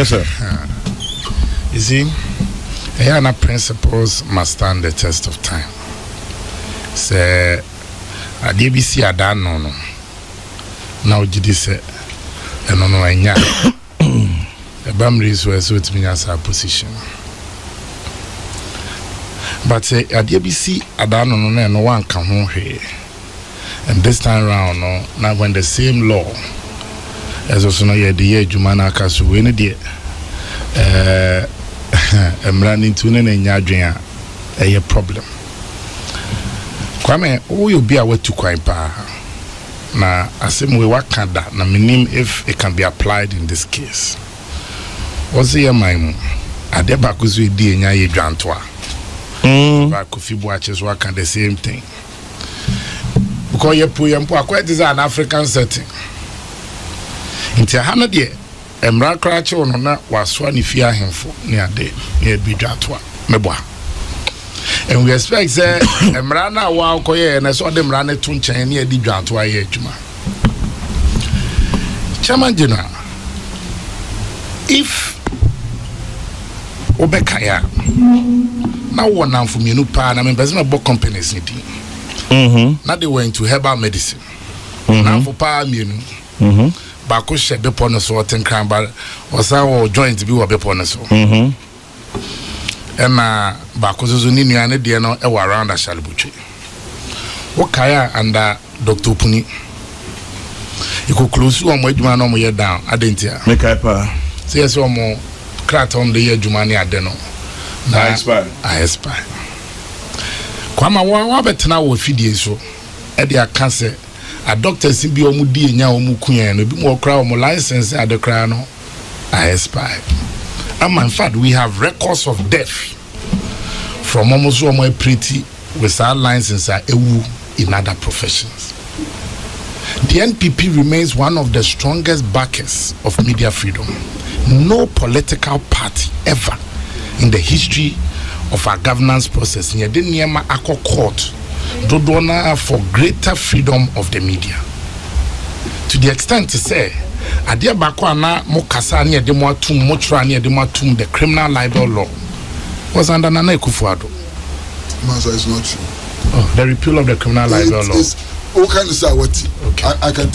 Yes, sir. You see, here principles must stand the test of time. Say, a DBC a done no. Now, did say, and no, I know. The Bamris were so to me as our position. But say, a DBC a done no one come home here. And this time round, no, now when the same law. As also no ye the Jumana Kasu win the I'm running to a problem. Kwame, who you be away to quite pa na Asem we work that na minim if it can be applied in this case. What's the mind? Adeba kuzu di enya ye dwantoa. Ba Kofi Boaches work the same thing. Because you put quite is an African setting. Inti hana de emra krache wono na waswa ni fia hemfo ne ade ne bidwatoa meboa and we expect say emra na wa koye na so de emra ne to nchen ne adi dwatoa ye adwuma chairman general if obekaya na wona mfo mienu pa na members na bo companies ni din na they went to herbal medicine na mfo pa mienu Bako shebe pono so ten cramba osa wo joint bi wo be pono so ena bako zuzu ni nuane de no e wa around ashalibutwe wo kaya under Dr. Puni iko close wo mo adwuma no mo ye down adentia me kai pa say yes wo mo kratom de ye adwuma ni ade no na expire kwama wo betena wo fidie so e de aka a doctor si bi omu di enya omu kuyen no bi mo kra omu license adekra no I expire. In fact we have records of death from almost omu pretty with our license ewu in other professions. The NPP remains one of the strongest backers of media freedom. No political party ever in the history of our governance process in the Niema Akko Court Dodona for greater freedom of the media. To the extent to say, Adia Bakwana Mokasani Demoatum Motrani Demoatum, the criminal libel law was under Nana Kufuado. Master is not true. Oh, the repeal of the criminal libel law. What can you say? Okay.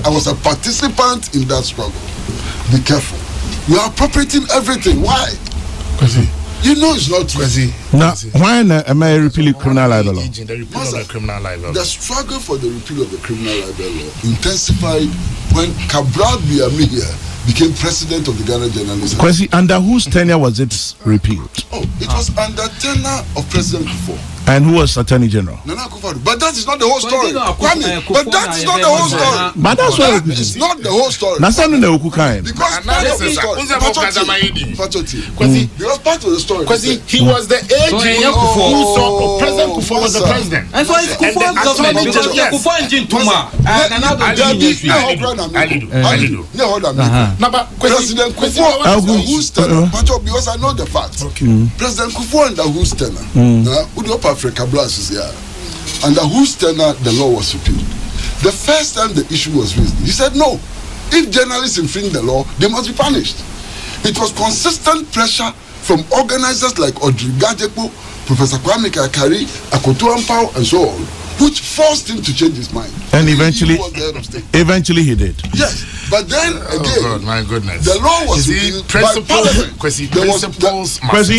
I was a participant in that struggle. Be careful. You are appropriating everything. Why? Kwesi. You know it's not true. Now, why am I repealing criminal libel law? The repeal of the criminal libel law. The struggle for the repeal of the criminal libel law intensified when Cabral Biamia became president of the Ghana Journalists. Kwesi, under whose tenure was it repealed? Oh, it was under tenure of President Kufo. And who was Attorney General? Nana Akufo-Addo. But that is not the whole story. Kwame, but that is not the whole story. But that's what it is. Not the whole story. That's not the Awuku kind. Because part of the story. Because part of the story. Because he was the AG who saw President Kufo was the president. And so it's Kufo's government because Kufo engine Tuma. President Kufo who's tenor. Because I know the facts. President Kufo under whose tenor. Africa Blast is here. Under whose tenor the law was repealed. The first time the issue was raised, he said no. If journalists infringe the law, they must be punished. It was consistent pressure from organizers like Audrey Gajepo, Professor Kwame Kayi, Akoto Ampao, and so on, which forced him to change his mind. And eventually he did. Yes. But then again, God, my goodness. The law was repealed by Parliament.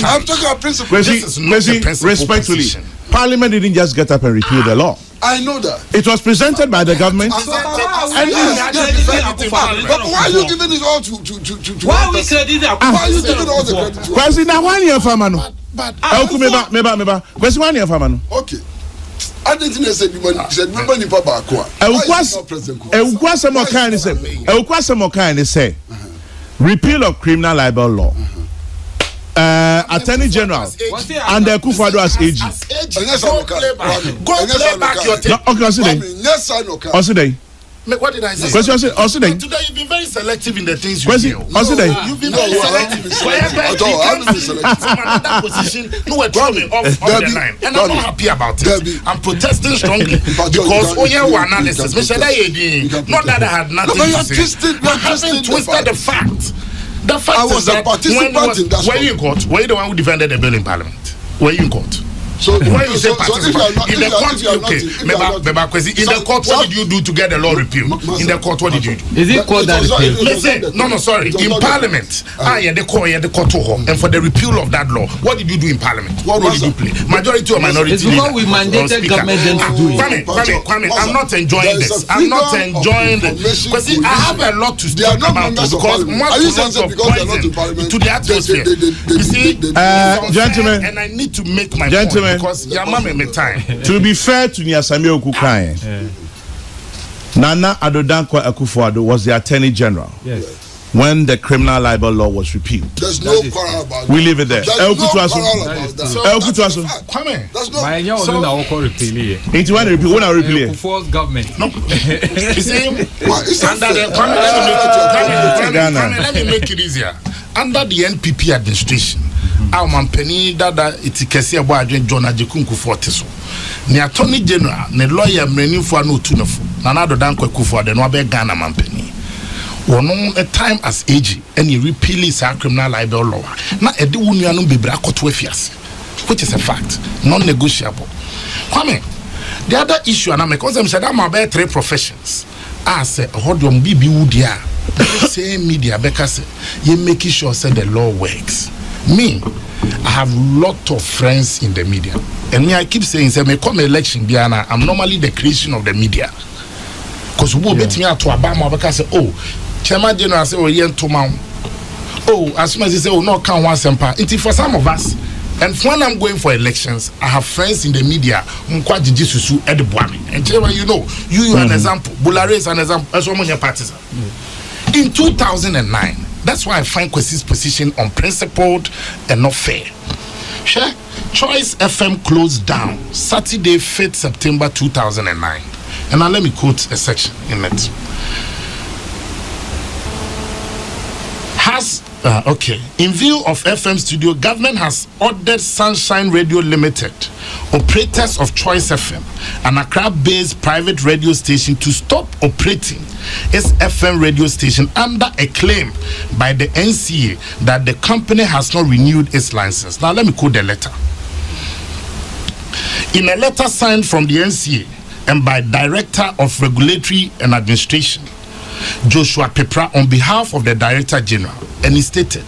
I'm talking about principles. Respectfully, Parliament didn't just get up and repeal the law. I know that. It was presented by the government. But why are you giving it all to why are we crediting? Why are you giving all the credit to Kwesi na 1 year famano. But meba. Kwesi 1 year famano. Okay. I didn't say remember ni papa akwa. Awuku Asem say repeal of criminal libel law. Attorney General and the Kufuado as AG. Go play back your tape. Okay, what did I say? Today you've been very selective in the things you do. You've been very selective. From another position, we're drawing off the line. And I'm not happy about it. I'm protesting strongly because analysis. Not that I had nothing to say. I haven't twisted the fact The fact I is was a that participant in that. Were you in court? Were you the one who defended the bill in Parliament? Were you in court? So when you say if you are not, in the court, okay, Kwesi, in the court, what did you do to get the law repealed? In the court, what did you do? Is it called that repeal? Listen, no, sorry. In Parliament, the court, and for the repeal of that law, what did you do in Parliament? What role did you play? Majority or minority? It's because we mandated government to do it. Kwame, I'm not enjoying this. I'm not enjoying this. Kwesi, I have a lot to talk about because lots of poison to the atmosphere. You see, gentlemen, and I need to make my point. Because your mama me time. To be fair to Sammy Okukai, Nana Adodankwa Akufo-Addo was the Attorney General. Yes. When the criminal libel law was repealed. There's no quarrel about that. We leave it there. There's no quarrel about that. Kwame. There's no. My so now call repeal. It's when repeal. When I repeal. Kufuor's government. No. You see, Under the let me make it easier. Under the NPP administration. Our mampeni dada itikesi abo adwen John Ajekunku forteso. Ne attorney general ne lawyer mrenifo anu tunefo. Na na Adodankwa Akufo-Addo no abe Ghana mampeni. Wono a time as AG and you repeal is a criminal libel law. Na edi wunu anu bebre akoto afiase. Which is a fact, non-negotiable. Kwame, the other issue and I make say that my about 3 professions. I say hold on bibi wudia. Same media because you making sure say the law works. Me, I have lot of friends in the media, and me I keep saying, say, me come election, Biana, I'm normally the creation of the media, because who bet me out to Obama because say, oh, Chairman General say, oh, yen to mount, oh, as soon as he say, oh, no, can't want semper. It's for some of us, and when I'm going for elections, I have friends in the media, Mkwa Jiji Susu, Ed Buami, and Chairman, you know, you are an example, Bulare is an example, as one of your partisan. In 2009. That's why I find Kwesi's position unprincipled and not fair. Sure. Choice FM closed down Saturday, 5th September 2009. And now let me quote a section in it. In view of FM studio, government has ordered Sunshine Radio Limited, operators of Choice FM, an Accra-based private radio station, to stop operating its FM radio station under a claim by the NCA that the company has not renewed its license. Now let me quote the letter. In a letter signed from the NCA and by Director of Regulatory and Administration, Sh0ck, on behalf of the Director General, and he stated,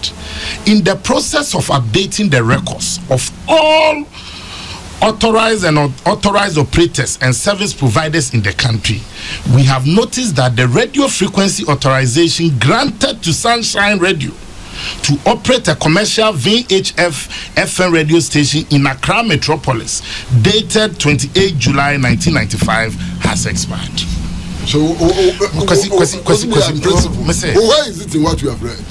in the process of updating the records of all authorized and unauthorized operators and service providers in the country, we have noticed that the radio frequency authorization granted to Sunshine Radio to operate a commercial VHF FM radio station in Accra Metropolis, dated 28 July 1995, has expired. So, Kwesi, why is it in what we have read?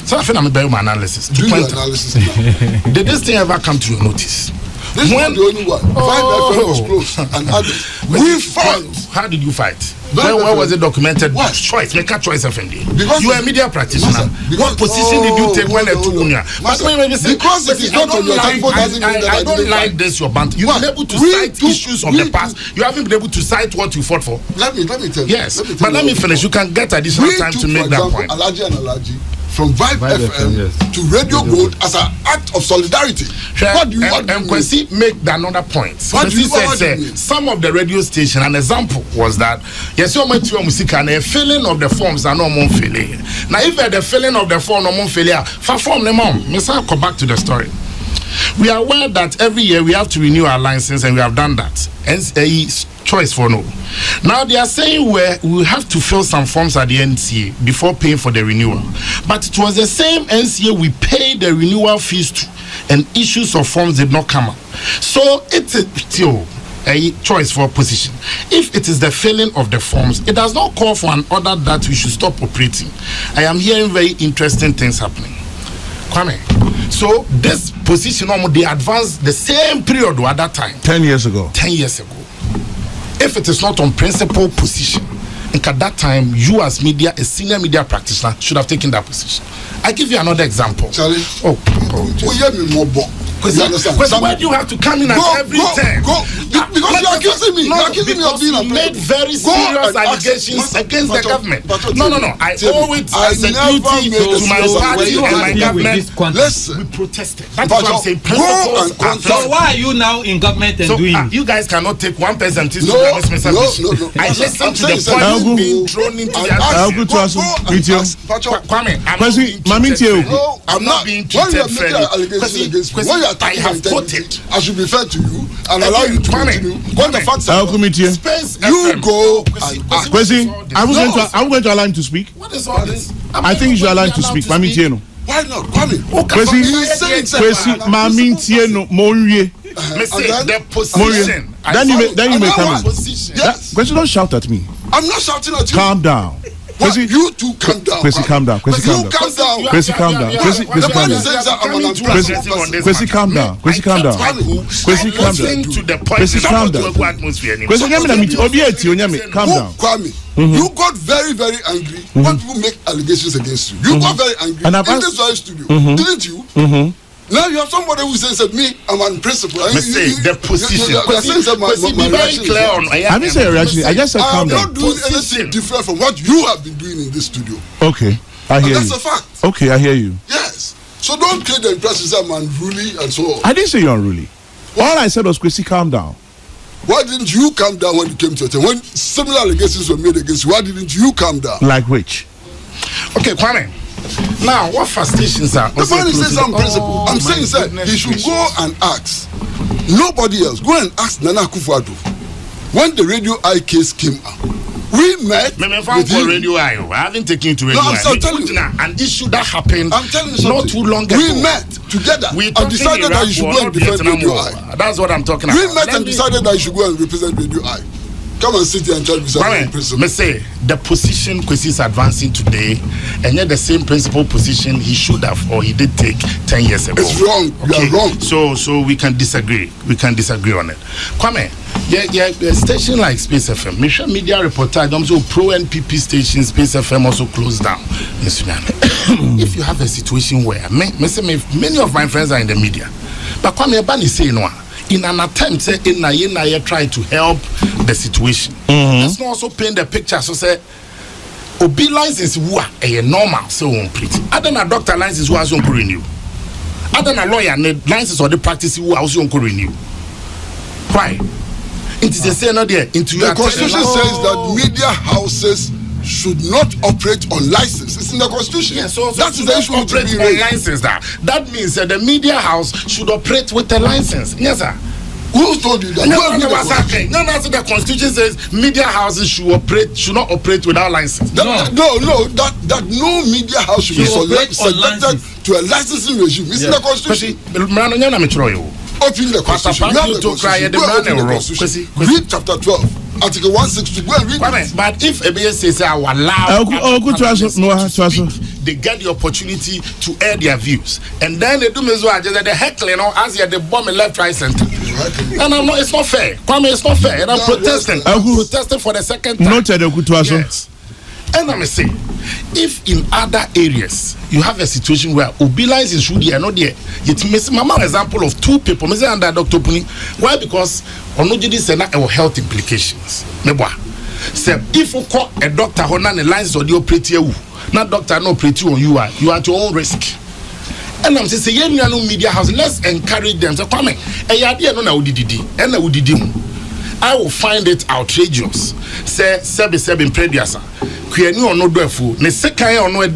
So I think I'm a my analysis. Do your analysis now. Did this thing ever come to your notice? This is the only one. 5 FM was closed and others. We fought. How did you fight? Where was it documented? What? Choice. Make a choice FM. Because you are a media practitioner. What position did you take when they took on you? Because it is not on your telephone doesn't mean that I don't like this, your banter. You have been able to cite issues of the past. You haven't been able to cite what you fought for. Let me tell you. Yes, but let me finish. You can get additional time to make that point. Alaji and Alaji, from Vibe FM yes, to Radio Gold as an act of solidarity. What do you want? And Kwesi make another point. Kwesi said some of the radio station, an example was that yes, you went to music and a filling of the forms are no more filling. Now, if the filling of the form no more failure, for form the mom, Mr. Come back to the story. We are aware that every year we have to renew our license, and we have done that. Hence, choice for no. Now they are saying we have to fill some forms at the NCA before paying for the renewal. But it was the same NCA we paid the renewal fees to, and issues of forms did not come up. So it's still a choice for position. If it is the filling of the forms, it does not call for an order that we should stop operating. I am hearing very interesting things happening. Kwame. So this position, they advanced the same period at that time. 10 years ago. 10 years ago. If it is not on principal position, and at that time, you as media, a senior media practitioner, should have taken that position. I give you another example. Charlie, You understand? Why do you have to come in at every time? Because you're accusing me. You're accusing me of being a made very serious allegations against the government. No. I owe it as a duty to my party and my government. Listen, we protested. That's what I'm saying. So why are you now in government and doing? You guys cannot take one person to no. I listened to the point being thrown into the I'm not being treated fairly. I have quoted. I should be fair to you and allow you to continue. When the facts are you go and Kwesi, I'm going to allow him to speak. What is all this? I think you should allow him to speak. Mami Tieno. Why not? Kwame. Kwesi, Mami Tieno, Monye. The position. Then you may come in. Yes. Kwesi, don't shout at me. I'm not shouting at you. Calm down. Kwesi, you two calm down. Kwesi, calm down. Kwesi, calm down. Kwesi, calm down. Kwesi, calm down. Kwesi, calm down. Kwesi, calm down. Kwesi, calm down. Kwesi, calm down. Kwesi, calm down. Kwame, you got very, very angry when people make allegations against you. You got very angry in this very studio, didn't you? Now you have somebody who says that me, I'm on principle. The position. Be very clear on. I didn't say a reaction. I just said calm down. I'm not doing anything different from what you have been doing in this studio. Okay, I hear you. That's a fact. Okay, I hear you. Yes. So don't create the impression that I'm unruly and so on. I didn't say you're unruly. All I said was, Kwesi, calm down. Why didn't you calm down when you came to a time? When similar allegations were made against you, why didn't you calm down? Like which? Okay, Kwame. Now, what frustrations are? The man says some principle. I'm saying, sir, he should go and ask. Nobody else. Go and ask Nana Akufo-Addo. When the Radio Eye case came out, we met with him. Radio Eye. I haven't taken you to Radio Eye. I'm telling you. An issue that happened I'm telling you not too long ago. We met together and decided that you should go and defend Radio Eye. That's what I'm talking about. We met and decided that you should go and represent Radio Eye. Come and sit here and tell me something. Me say the position Kwesi is advancing today, and yet the same principal position he should have or he did take 10 years ago. It's wrong. Okay? You are wrong. So we can disagree. We can disagree on it. Kwame, a station like Space FM, Misha Media reportage, also pro NPP station Space FM also closed down. If you have a situation where many of my friends are in the media, but Kwame Bani say no. In an attempt, in try to help the situation. Let's not also paint the picture. So say, Obi license who are a normal so on pretty. I don't know doctor license who has on renew. I don't know lawyer license or the practice who are also on renew. Why? It is the same idea. The Constitution says that media houses should not operate on license. It's in the Constitution. Yeah, so that is the issue to be raised. License that means that the media house should operate with a license. Yes, sir. Who told you that? No, that's what the Constitution says. Media houses should not operate without license. That no media house should be subjected to a licensing regime. It's in the Constitution. Open the Constitution. Read chapter 12. Article 162. Go and read it. But if ABS says I will allow they get the opportunity to air their views, and then they do me so just the heckling as they bomb left, right, center. And it's not fair. Kwame, it's not fair. And I'm protesting. I'm protesting for the second time. Yes. And I'm saying, if in other areas you have a situation where Obilines is really not there, yet miss Mama example of two people, Mr. and Dr. Puni. Why? Because Onojidi said that health implications. So if you call a doctor who not the lines or the operator, not doctor no operator on you are at your own risk. And I'm saying, no media house, let's encourage them to come. I will find it outrageous. Say, Sebi in Prediasa. Kuyeni or no do food. Ne sekai or no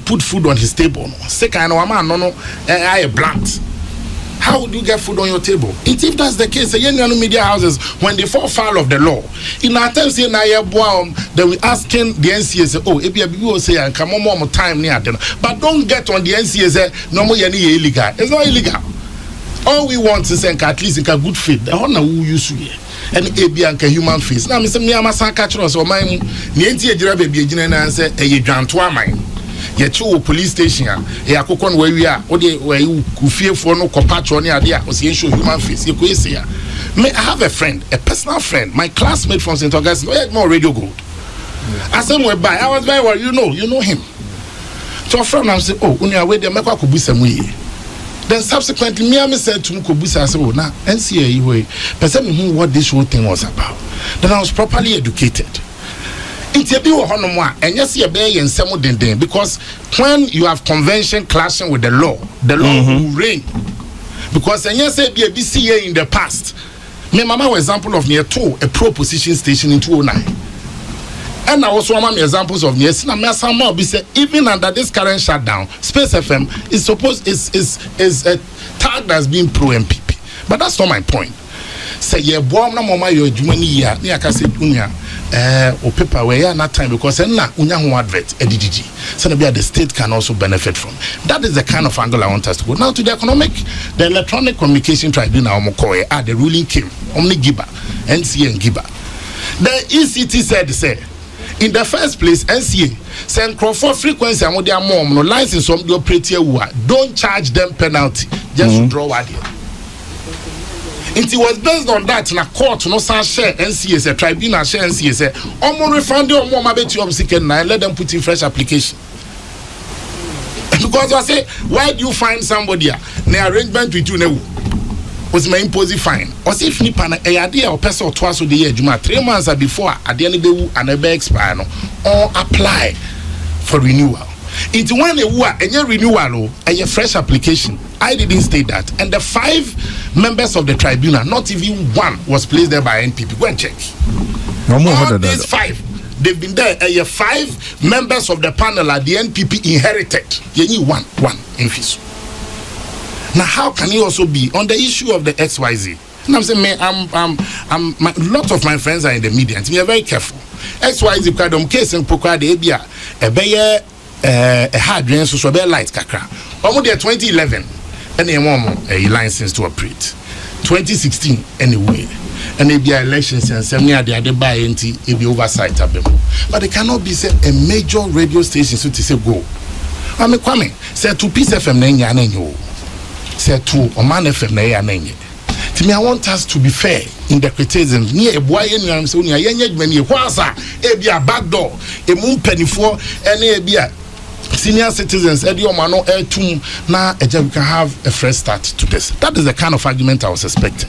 put food on his table. Sekai no man no I blunt. How would you get food on your table? If that's the case, the media houses, when they fall foul of the law, in our time, say they will asking the NCA, oh, if you will say, and come on more time near them. But don't get on the NCA, no more illegal. It's not illegal. All we want is at least in a good faith. The honor who use here. And a human face. Now, Mr. Miyamasa catch us or mine. Nienti a baby and say, a grantwa mine. Yet you police station, a cocoon where we are, or where you fear for no compatron idea, or see human face. You could say, I have a friend, a personal friend, my classmate from St. Augustine, who had more radio gold. Asem were by, I was very well, you know him. So a friend, I say, oh, when you are waiting, make a kubusam way. Then subsequently, me said to Mukobusa, I said, oh, now, NCA, person who what this whole thing was about. Then I was properly educated. Interview and yes, you're being some because when you have convention clashing with the law will reign. Because and yes, be a BCA in the past. My mama was example of near two a pro-position station in 2009. And I also want examples of yes, now be said even under this current shutdown, Space FM is supposed is a tag that's being pro MPP. But that's not my point. Say yeah, bomb na mama your jumani ya ni akase unya o paper where na time because na unya ho advert edididi. So the state can also benefit from. That is the kind of angle I want us to go. Now to the electronic communication tribunal omokoye the ruling came omni giba NCA and giba. The ECT said say in the first place NCA send Crawford frequency and their mom no license from the operator don't charge them penalty just draw what it was based on that in a court no share NCA tribunal share NCA omo refund your mom abeti of second and let them put in fresh application. Because I say why do you find somebody the arrangement with you was my imposing fine or say if nipa na idea or person or twice of the year juma 3 months before at the end be and be expire no or apply for renewal. Into one a renewal a fresh application. I didn't state that. And the 5 members of the tribunal, not even one was placed there by NPP. Go and check. All these 5, they've been there. 5 members of the panel at the NPP inherited. You need one in Fisu. Now, how can you also be on the issue of the XYZ? And I'm saying, a lot of my friends are in the media, and we are very careful. XYZ, kwadom case and poka de ebia, a hard drain so be light kakra. Almost there 2011, and a license to operate. 2016 anyway, and it be elections and some near the other by NT it be oversight of them. But it cannot be said a major radio station so to say go. I'm a Kwame say to Peace FM nenya nenyo. Say to Oman FM nenya nenye. To me, I want us to be fair in the criticism. Near a boy and I'm so near young men, you was a be a back door, a moon penny for any be a senior citizens, Edio Mano, Air Tomb, now we can have a fresh start to this. That is the kind of argument I was expecting.